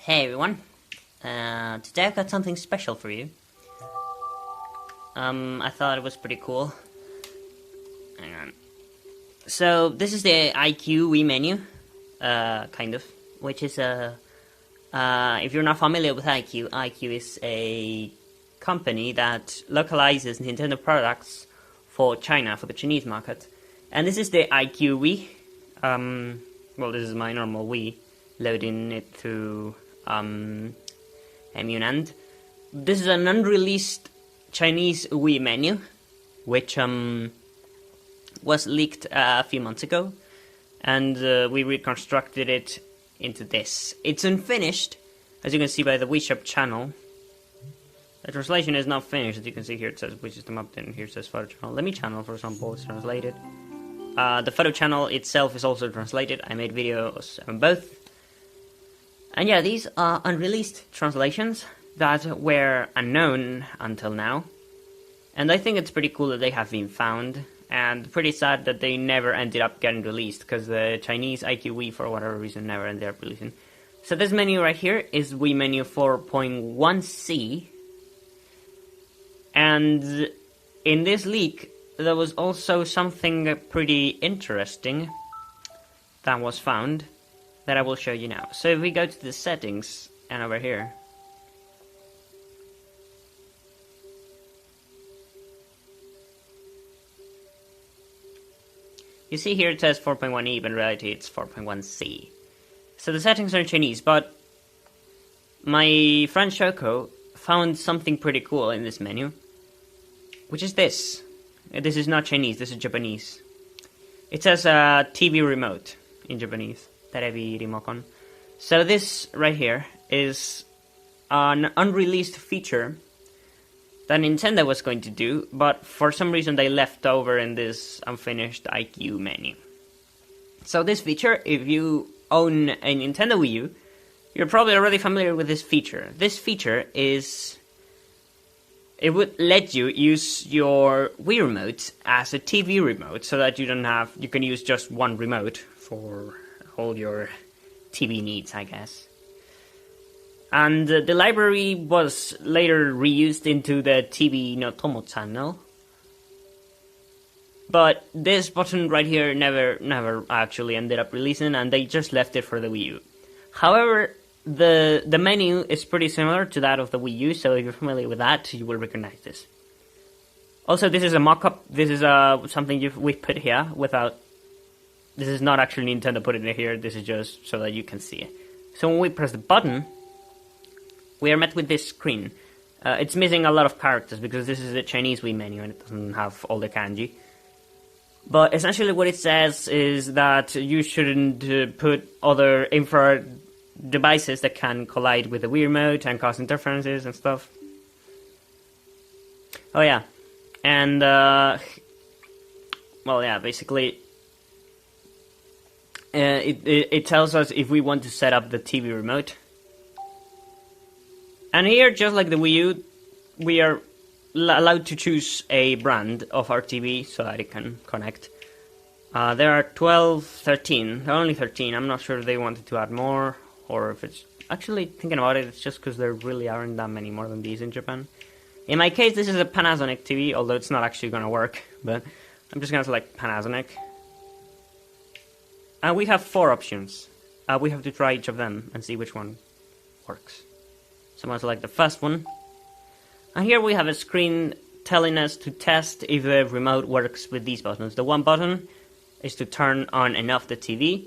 Hey everyone, today I've got something special for you. I thought it was pretty cool. Hang on. So this is the iQue Wii Menu, kind of, which is if you're not familiar with iQue, iQue is a company that localizes Nintendo products for China, for the Chinese market. And this is the iQue Wii. Well, this is my normal Wii, loading it through Emunand. This is an unreleased Chinese Wii menu, which was leaked a few months ago, and we reconstructed it into this. It's unfinished, as you can see by the Wii Shop channel. The translation is not finished, as you can see here. It says Wii System Update, and here it says Photo Channel. Let me channel, for example, is translated. The photo channel itself is also translated. I made videos on both. And yeah, these are unreleased translations that were unknown until now. And I think it's pretty cool that they have been found, and pretty sad that they never ended up getting released, because the Chinese iQue Wii, for whatever reason, never ended up releasing. So this menu right here is Wii Menu 4.1c. And in this leak, there was also something pretty interesting that was found that I will show you now. So if we go to the settings, and over here, you see here it says 4.1e, but in reality it's 4.1c. So the settings are in Chinese, but my friend Shoko found something pretty cool in this menu, which is this. This is not Chinese, this is Japanese. It says TV Remote in Japanese. Terebi Remote. So this right here is an unreleased feature that Nintendo was going to do, but for some reason they left over in this unfinished iQue menu. So this feature, if you own a Nintendo Wii U, you're probably already familiar with this feature. This feature is... it would let you use your Wii remote as a TV remote, so that you can use just one remote for all your TV needs, I guess. And the library was later reused into the TV no Tomo channel. But this button right here never actually ended up releasing, and they just left it for the Wii U. However, the menu is pretty similar to that of the Wii U, so if you're familiar with that, you will recognize this. Also, this is a mock-up. This is something we put here without... This is not actually Nintendo putting it here, this is just so that you can see it. So when we press the button, we are met with this screen. It's missing a lot of characters because this is a Chinese Wii menu and it doesn't have all the kanji. But essentially what it says is that you shouldn't put other infrared devices that can collide with the Wii remote and cause interferences and stuff. Oh yeah, and well yeah, basically it tells us if we want to set up the TV remote. And here, just like the Wii U, we are allowed to choose a brand of our TV so that it can connect. There are 13. There are only 13. I'm not sure if they wanted to add more, or if it's... Actually, thinking about it, it's just because there really aren't that many more than these in Japan. In my case, this is a Panasonic TV, although it's not actually going to work, but I'm just going to select Panasonic. And we have 4 options. We have to try each of them and see which one works. So I'm going to select the first one. And here we have a screen telling us to test if the remote works with these buttons. The 1 button is to turn on and off the TV.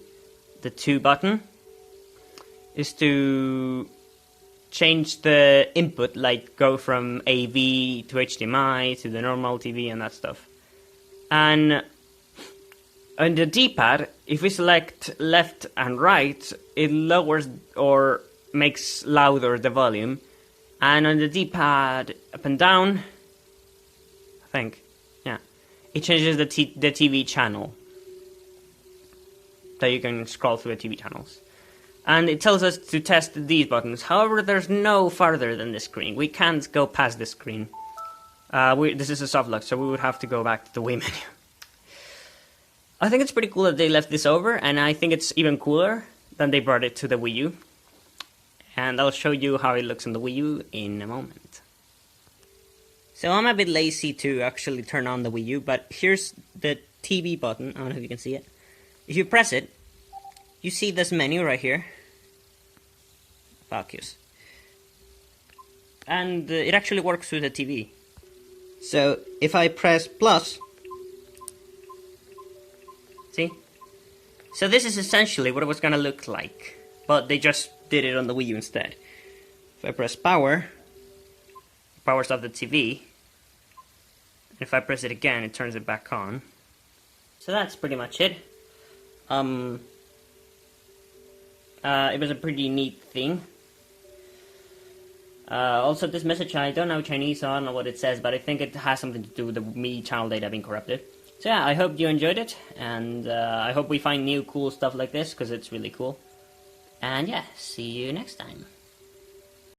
The 2 button is to change the input, like go from AV to HDMI to the normal TV and that stuff. And on the D-pad, if we select left and right, it lowers or makes louder the volume. And on the D-pad up and down, I think, yeah, it changes the TV channel. So you can scroll through the TV channels. And it tells us to test these buttons. However, there's no farther than this screen. We can't go past this screen. This is a soft lock, so we would have to go back to the Wii menu. I think it's pretty cool that they left this over, and I think it's even cooler than they brought it to the Wii U. and I'll show you how it looks on the Wii U in a moment. So I'm a bit lazy to actually turn on the Wii U, but here's the TV button. I don't know if you can see it. If you press it, you see this menu right here. Focus. And it actually works with the TV. So if I press plus, see? So this is essentially what it was gonna look like, but they just did it on the Wii U instead. If I press power, it powers off the TV. And if I press it again, it turns it back on. So that's pretty much it. It was a pretty neat thing. Also, this message, I don't know Chinese, so I don't know what it says, but I think it has something to do with the Me channel data being corrupted. So yeah, I hope you enjoyed it, and I hope we find new cool stuff like this, because it's really cool. And yeah, see you next time.